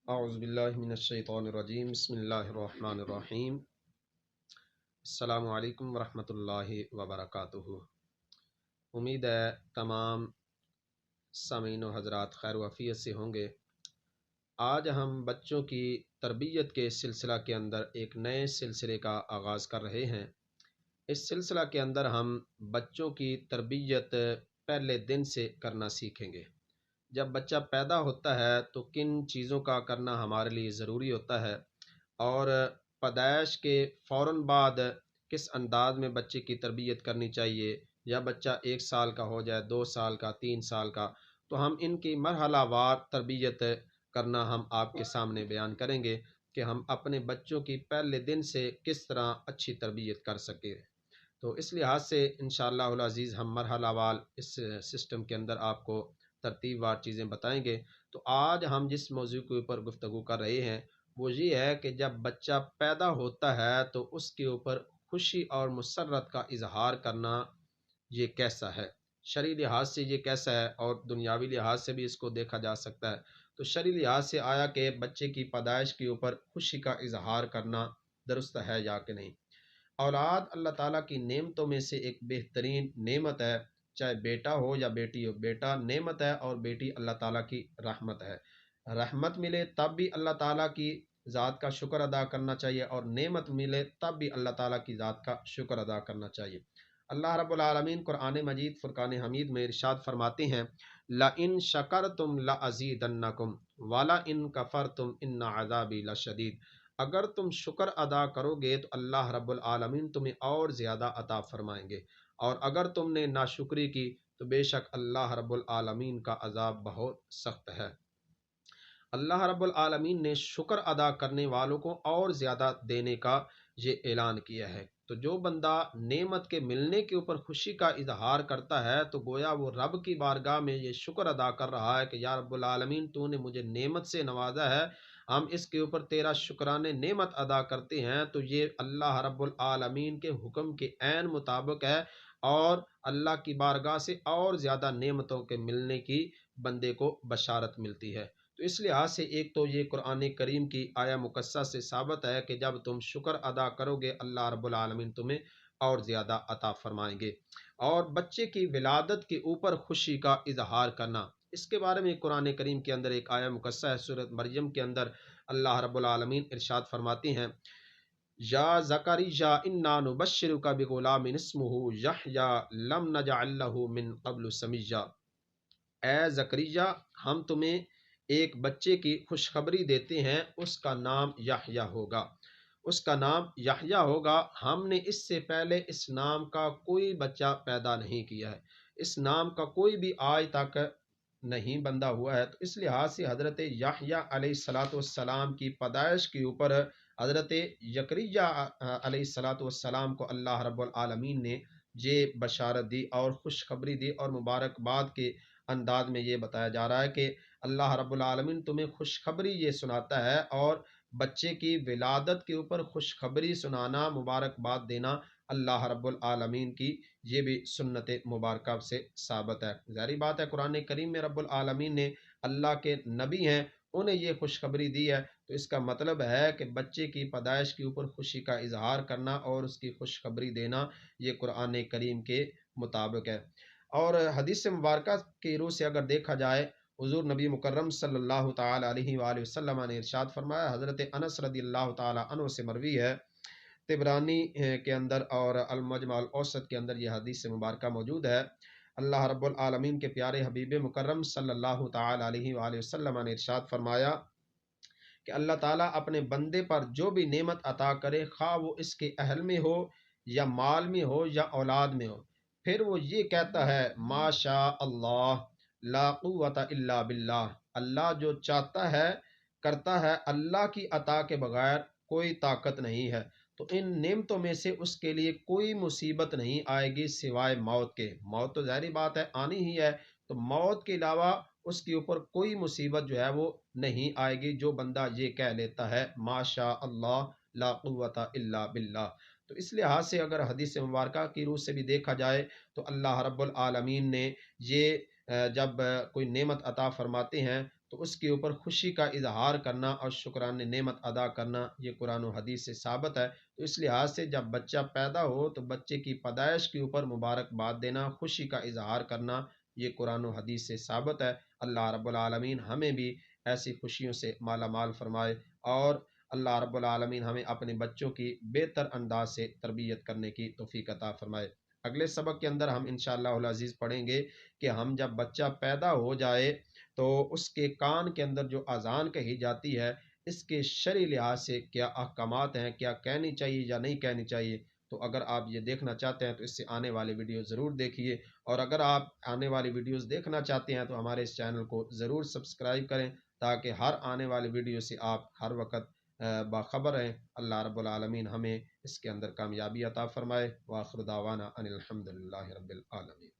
اعوذ باللہ من الشیطان الرجیم بسم اللہ الرحمن الرحیم السلام علیکم ورحمۃ اللہ وبرکاتہ۔ امید ہے تمام سامعین و حضرات خیر و عافیت سے ہوں گے۔ آج ہم بچوں کی تربیت کے سلسلہ کے اندر ایک نئے سلسلے کا آغاز کر رہے ہیں۔ اس سلسلہ کے اندر ہم بچوں کی تربیت پہلے دن سے کرنا سیکھیں گے۔ جب بچہ پیدا ہوتا ہے تو کن چیزوں کا کرنا ہمارے لیے ضروری ہوتا ہے، اور پیدائش کے فوراً بعد کس انداز میں بچے کی تربیت کرنی چاہیے، یا بچہ 1 سال کا ہو جائے، 2 سال کا، 3 سال کا، تو ہم ان کی مرحلہ وار تربیت کرنا ہم آپ کے سامنے بیان کریں گے کہ ہم اپنے بچوں کی پہلے دن سے کس طرح اچھی تربیت کر سکیں۔ تو اس لحاظ سے انشاءاللہ العزیز ہم مرحلہ وار اس سسٹم کے اندر آپ کو ترتیب وار چیزیں بتائیں گے۔ تو آج ہم جس موضوع کے اوپر گفتگو کر رہے ہیں وہ یہ ہے کہ جب بچہ پیدا ہوتا ہے تو اس کے اوپر خوشی اور مسرت کا اظہار کرنا یہ کیسا ہے، شرعی لحاظ سے یہ کیسا ہے، اور دنیاوی لحاظ سے بھی اس کو دیکھا جا سکتا ہے۔ تو شرعی لحاظ سے آیا کہ بچے کی پیدائش کے اوپر خوشی کا اظہار کرنا درست ہے یا کہ نہیں۔ اولاد اللہ تعالیٰ کی نعمتوں میں سے ایک بہترین نعمت ہے، چاہے بیٹا ہو یا بیٹی ہو۔ بیٹا نعمت ہے اور بیٹی اللہ تعالیٰ کی رحمت ہے۔ رحمت ملے تب بھی اللہ تعالیٰ کی ذات کا شکر ادا کرنا چاہیے، اور نعمت ملے تب بھی اللہ تعالیٰ کی ذات کا شکر ادا کرنا چاہیے۔ اللہ رب العالمین قرآن مجید فرقان حمید میں ارشاد فرماتے ہیں، لَإِن شَكَرْتُمْ لَأَزِيدَنَّكُمْ وَلَإِن كَفَرْتُمْ إِنَّ عَذَابِي لَشَدِيدٌ۔ اگر تم شکر ادا کرو گے تو اللہ رب العالمین تمہیں اور زیادہ عطا فرمائیں گے، اور اگر تم نے ناشکری کی تو بے شک اللہ رب العالمین کا عذاب بہت سخت ہے۔ اللہ رب العالمین نے شکر ادا کرنے والوں کو اور زیادہ دینے کا یہ اعلان کیا ہے۔ تو جو بندہ نعمت کے ملنے کے اوپر خوشی کا اظہار کرتا ہے تو گویا وہ رب کی بارگاہ میں یہ شکر ادا کر رہا ہے کہ یا رب العالمین تو نے مجھے نعمت سے نوازا ہے، ہم اس کے اوپر تیرا شکرانے نعمت ادا کرتے ہیں۔ تو یہ اللہ رب العالمین کے حکم کے عین مطابق ہے، اور اللہ کی بارگاہ سے اور زیادہ نعمتوں کے ملنے کی بندے کو بشارت ملتی ہے۔ تو اس لحاظ سے ایک تو یہ قرآن کریم کی آیا مقصہ سے ثابت ہے کہ جب تم شکر ادا کرو گے اللہ رب العالمین تمہیں اور زیادہ عطا فرمائیں گے۔ اور بچے کی ولادت کے اوپر خوشی کا اظہار کرنا، اس کے بارے میں قرآن کریم کے اندر ایک آیا مقصہ ہے، سورۃ مریم کے اندر اللہ رب العالمین ارشاد فرماتے ہیں، یا زکریا انا نبشرک بغلام اسمہ یحییٰ لم نجعل لہ من قبل سمیہ۔ اے زکریا، ہم تمہیں ایک بچے کی خوشخبری دیتے ہیں، اس کا نام یحییٰ ہوگا۔ اس کا نام یحییٰ ہوگا، ہم نے اس سے پہلے اس نام کا کوئی بچہ پیدا نہیں کیا ہے، اس نام کا کوئی بھی آج تک نہیں بندہ ہوا ہے۔ تو اس لحاظ سے حضرت یحییٰ علیہ السلام کی پیدائش کے اوپر حضرت زکریا علیہ السلام کو اللہ رب العالمین نے یہ بشارت دی اور خوشخبری دی، اور مبارکباد کے انداز میں یہ بتایا جا رہا ہے کہ اللہ رب العالمین تمہیں خوشخبری یہ سناتا ہے، اور بچے کی ولادت کے اوپر خوشخبری سنانا، مبارکباد دینا اللہ رب العالمین کی یہ بھی سنت مبارکہ سے ثابت ہے۔ ظاہری بات ہے قرآن کریم میں رب العالمین نے اللہ کے نبی ہیں انہیں یہ خوشخبری دی ہے، تو اس کا مطلب ہے کہ بچے کی پیدائش کے اوپر خوشی کا اظہار کرنا اور اس کی خوشخبری دینا یہ قرآن کریم کے مطابق ہے۔ اور حدیث مبارکہ کی روح سے اگر دیکھا جائے، حضور نبی مکرم صلی اللہ تعالی علیہ وآلہ وسلم نے ارشاد فرمایا، حضرت انس رضی اللہ تعالی عنہ سے مروی ہے، طبرانی کے اندر اور المجمع الاوسط کے اندر یہ حدیث مبارکہ موجود ہے، اللہ رب العالمین کے پیارے حبیب مکرم صلی اللہ تعالی علیہ وآلہ وسلم نے ارشاد فرمایا کہ اللہ تعالیٰ اپنے بندے پر جو بھی نعمت عطا کرے، خواہ وہ اس کے اہل میں ہو یا مال میں ہو یا اولاد میں ہو، پھر وہ یہ کہتا ہے ما شاء اللہ لا قوت الا باللہ، اللہ جو چاہتا ہے کرتا ہے، اللہ کی عطا کے بغیر کوئی طاقت نہیں ہے۔ تو ان نعمتوں میں سے اس کے لیے کوئی مصیبت نہیں آئے گی سوائے موت کے۔ موت تو ظاہری بات ہے آنی ہی ہے، تو موت کے علاوہ اس کے اوپر کوئی مصیبت جو ہے وہ نہیں آئے گی جو بندہ یہ کہہ لیتا ہے ما شاء اللہ لا قوت الا باللہ۔ تو اس لحاظ سے اگر حدیث مبارکہ کی روح سے بھی دیکھا جائے تو اللہ رب العالمین نے یہ جب کوئی نعمت عطا فرماتے ہیں تو اس کے اوپر خوشی کا اظہار کرنا اور شکران نعمت ادا کرنا یہ قرآن و حدیث سے ثابت ہے۔ تو اس لحاظ سے جب بچہ پیدا ہو تو بچے کی پیدائش کے اوپر مبارکباد دینا، خوشی کا اظہار کرنا، یہ قرآن و حدیث سے ثابت ہے۔ اللہ رب العالمین ہمیں بھی ایسی خوشیوں سے مالا مال فرمائے، اور اللہ رب العالمین ہمیں اپنے بچوں کی بہتر انداز سے تربیت کرنے کی توفیق عطا فرمائے۔ اگلے سبق کے اندر ہم انشاءاللہ العزیز پڑھیں گے کہ ہم جب بچہ پیدا ہو جائے تو اس کے کان کے اندر جو اذان کہی جاتی ہے، اس کے شرعی لحاظ سے کیا احکامات ہیں، کیا کہنی چاہیے یا نہیں کہنی چاہیے۔ تو اگر آپ یہ دیکھنا چاہتے ہیں تو اس سے آنے والے ویڈیو ضرور دیکھیے، اور اگر آپ آنے والی ویڈیوز دیکھنا چاہتے ہیں تو ہمارے اس چینل کو ضرور سبسکرائب کریں، تاکہ ہر آنے والی ویڈیو سے آپ ہر وقت باخبر ہیں۔ اللہ رب العالمین ہمیں اس کے اندر کامیابی عطا فرمائے۔ وآخر دعوانا ان الحمد للہ رب العالمین۔